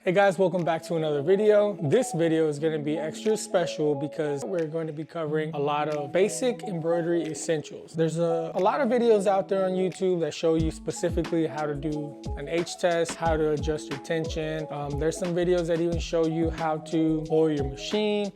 Hey guys, welcome back to another video. This video is going to be extra special because we're going to be covering a lot of basic embroidery essentials. There's a lot of videos out there on YouTube that show you specifically how to do an H test, how to adjust your tension. There's some videos that even show you how to oil your machine.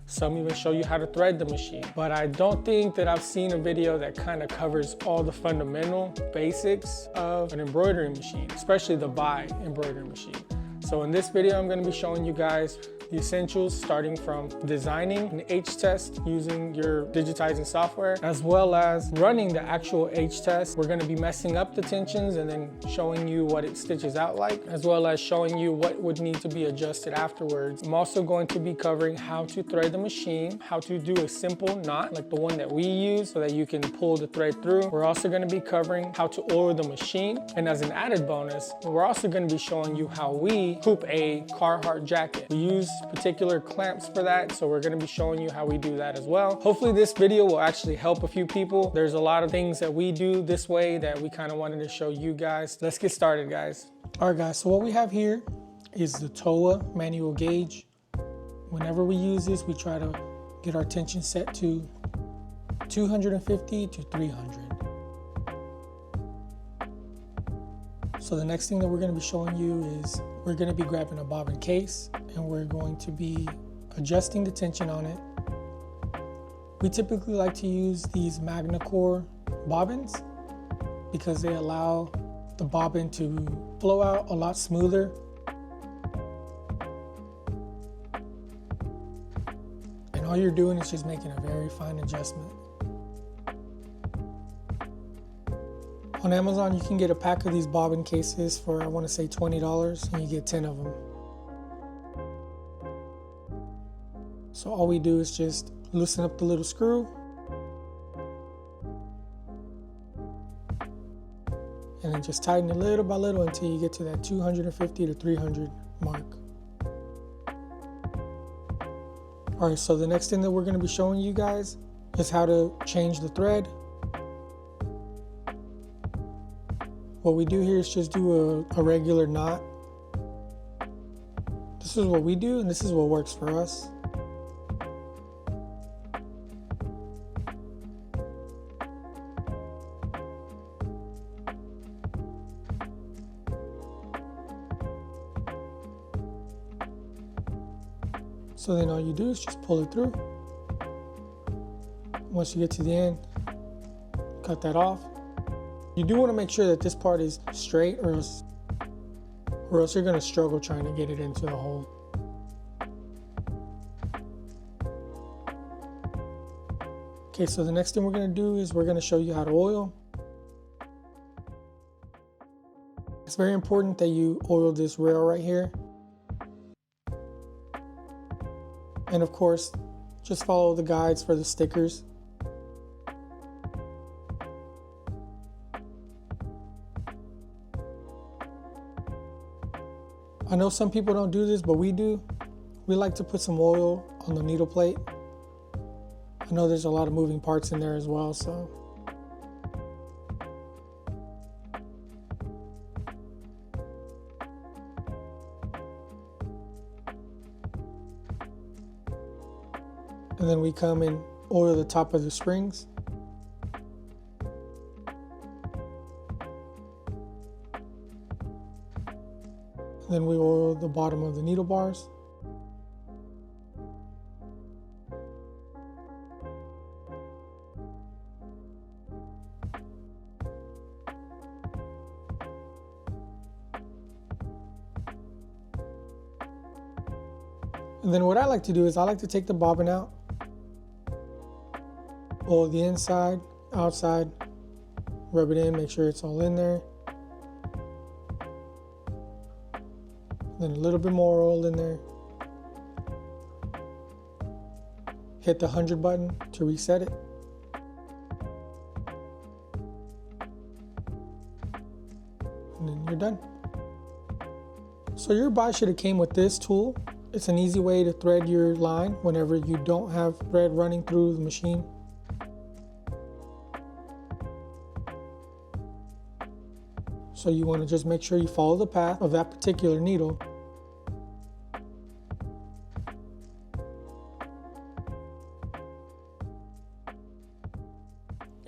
Some even show you how to thread the machine. But I don't think that I've seen a video that kind of covers all the fundamental basics of an embroidery machine, especially the embroidery machine. So in this video, I'm going to be showing you guys the essentials, starting from designing an H test using your digitizing software, as well as running the actual H test. We're going to be messing up the tensions and then showing you what it stitches out like, as well as showing you what would need to be adjusted afterwards. I'm also going to be covering how to thread the machine, how to do a simple knot like the one that we use so that you can pull the thread through. We're also going to be covering how to oil the machine. And as an added bonus, we're also going to be showing you how we hoop a Carhartt jacket. We use particular clamps for that, so we're going to be showing you how we do that as well. Hopefully this video will actually help a few people. There's a lot of things that we do this way that we kind of wanted to show you guys. Let's get started, guys. All right, guys, so what we have here is the TOA manual gauge. Whenever we use this, we try to get our tension set to 250 to 300. So the next thing that we're going to be showing you is we're going to be grabbing a bobbin case and we're going to be adjusting the tension on it. We typically like to use these Magna Core bobbins because they allow the bobbin to flow out a lot smoother. And all you're doing is just making a very fine adjustment. On Amazon, you can get a pack of these bobbin cases for, I want to say, $20, and you get 10 of them. So all we do is just loosen up the little screw, and then just tighten it little by little until you get to that 250 to 300 mark. All right, so the next thing that we're going to be showing you guys is how to change the thread. What we do here is just do a regular knot. This is what we do, and this is what works for us. So then all you do is just pull it through. Once you get to the end, cut that off. You do want to make sure that this part is straight or else you're going to struggle trying to get it into the hole. Okay, so the next thing we're going to do is we're going to show you how to oil. It's very important that you oil this rail right here. And of course, just follow the guides for the stickers. I know some people don't do this, but we do. We like to put some oil on the needle plate. I know there's a lot of moving parts in there as well, so. And then we come and oil the top of the springs. Then we oil the bottom of the needle bars. And then what I like to do is I like to take the bobbin out, oil the inside, outside, rub it in, make sure it's all in there. Then a little bit more oil in there. Hit the 100 button to reset it. And then you're done. So your buy should have came with this tool. It's an easy way to thread your line whenever you don't have thread running through the machine. So you want to just make sure you follow the path of that particular needle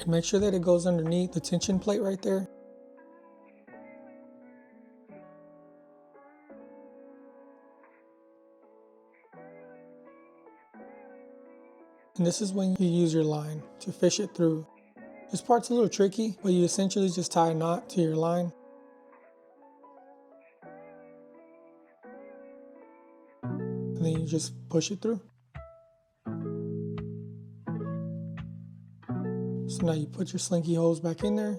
And make sure that it goes underneath the tension plate right there. And this is when you use your line to fish it through. This part's a little tricky, but you essentially just tie a knot to your line. And then you just push it through. So now you put your slinky holes back in there.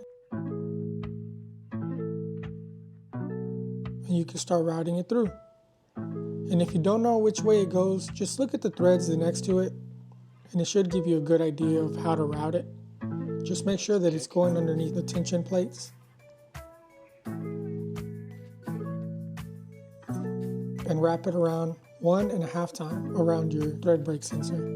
And you can start routing it through. And if you don't know which way it goes, just look at the threads next to it, and it should give you a good idea of how to route it. Just make sure that it's going underneath the tension plates. And wrap it around 1.5 times around your thread break sensor.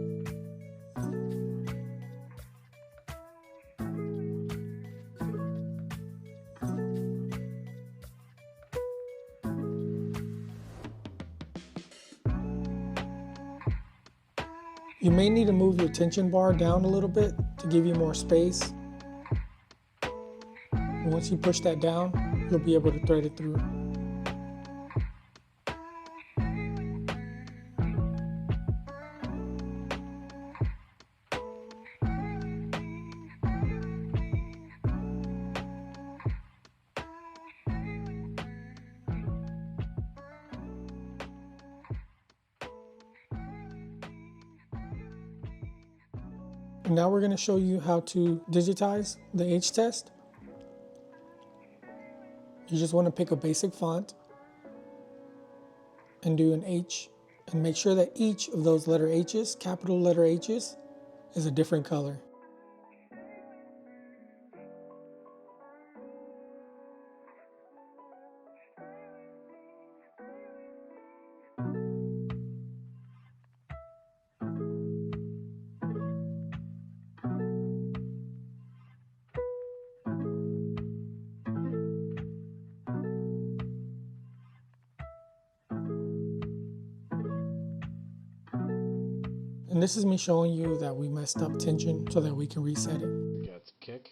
You may need to move your tension bar down a little bit to give you more space. And once you push that down, you'll be able to thread it through. And now we're going to show you how to digitize the H test. You just want to pick a basic font and do an H, and make sure that each of those letter H's, capital letter H's, is a different color. And this is me showing you that we messed up tension so that we can reset it. Got some kick.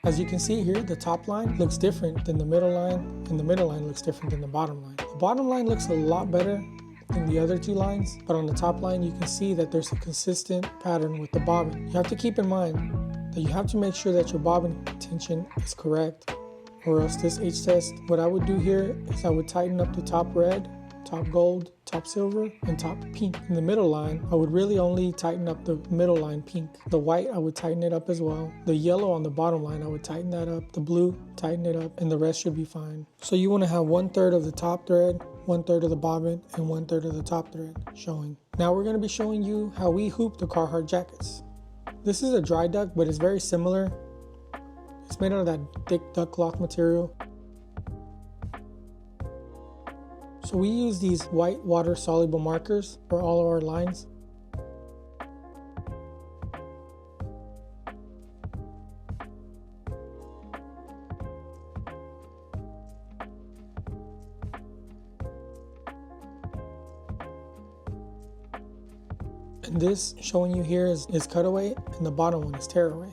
As you can see here, the top line looks different than the middle line, and the middle line looks different than the bottom line. The bottom line looks a lot better than the other two lines, but on the top line you can see that there's a consistent pattern with the bobbin. You have to keep in mind that you have to make sure that your bobbin tension is correct, or else this H test, what I would do here is I would tighten up the top red, top gold, top silver, and top pink. In the middle line, I would really only tighten up the middle line pink. The white, I would tighten it up as well. The yellow on the bottom line, I would tighten that up. The blue, tighten it up, and the rest should be fine. So you want to have 1/3 of the top thread, 1/3 of the bobbin, and 1/3 of the top thread showing. Now we're going to be showing you how we hoop the Carhartt jackets. This is a dry duck, but it's very similar. It's made out of that thick duck cloth material. So we use these white water soluble markers for all of our lines. And this showing you here is cutaway, and the bottom one is tearaway.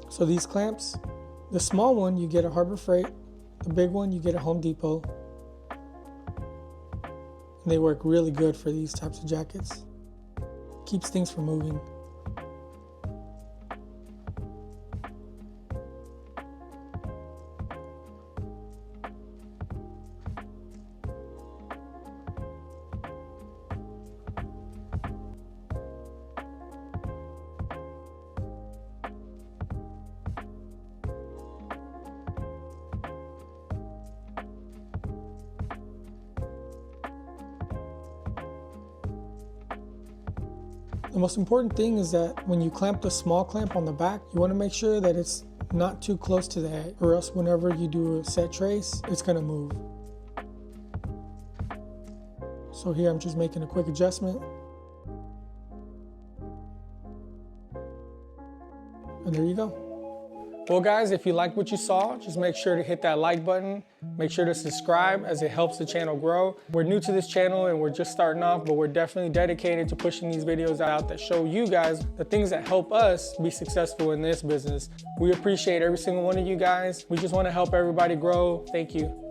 So these clamps, the small one you get at Harbor Freight, the big one you get at Home Depot. And they work really good for these types of jackets. Keeps things from moving. The most important thing is that when you clamp the small clamp on the back, you want to make sure that it's not too close to the head, or else whenever you do a set trace, it's going to move. So here I'm just making a quick adjustment. And there you go. Well guys, if you like what you saw, just make sure to hit that like button. Make sure to subscribe as it helps the channel grow. We're new to this channel and we're just starting off, but we're definitely dedicated to pushing these videos out that show you guys the things that help us be successful in this business. We appreciate every single one of you guys. We just want to help everybody grow. Thank you.